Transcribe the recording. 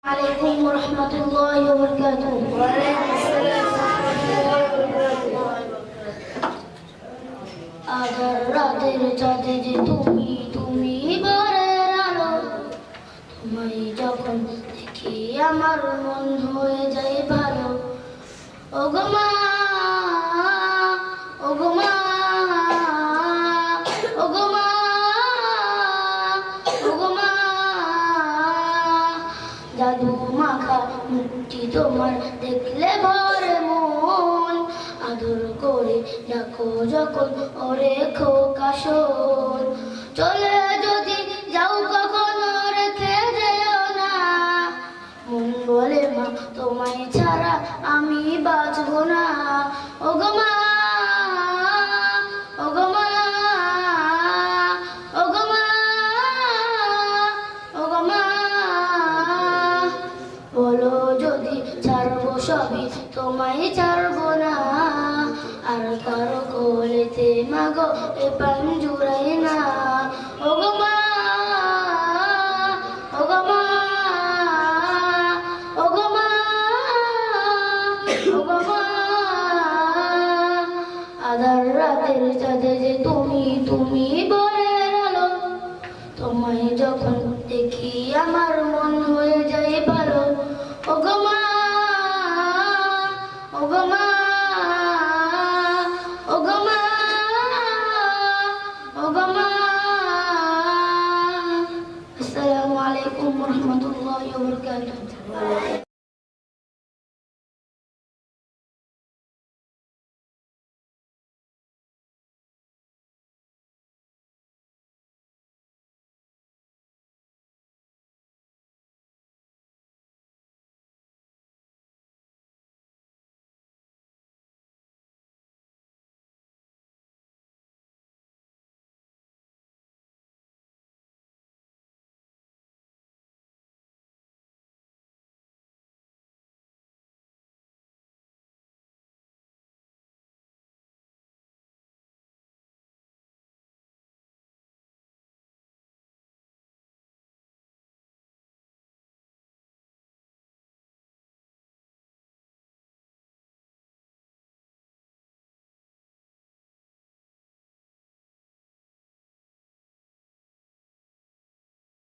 عليكم ورحمة الله وبركاته. وعليكم السلام ورحمة الله وبركاته. আধার রাতের চাঁদে যে তুমি ভোরের আলো, তোমায় যখন দেখি আমার মন হয়ে যায় ভালো। ওগো মা, ওগো মা, ওগো মা, ওগো মা, জাদু মাখা মুখটি তোমার দেখলে ভরে মন, আদর করে ডাকো যখন ওরে খোকা শোন। চলে যদি যাও কখনো রেখে যেও না, মন বলে মা তোমায় ছাড়া আমি বাঁচবো না। ওগো মা, ওগো মা, ওগো মা, ওগো মা, বলো যদি ছাড়বো সবই তোমায় ছাড়বো না, আর কারো কোলেতে মাগো এ প্রাণ জুড়াই না। ওগো মা, ওগো মা, ওগো মা, ওগো মা, আধার রাতের চাঁদে যে তুমি ভোরের আলো, তোমায় যখন দেখি আমার মন হয়ে যায় ভালো। ওগো মা, ওগো মা, ওগো মা, ওগো মা। আসসালামু আলাইকুম ওয়া রাহমাতুল্লাহি ওয়া বারাকাতুহু।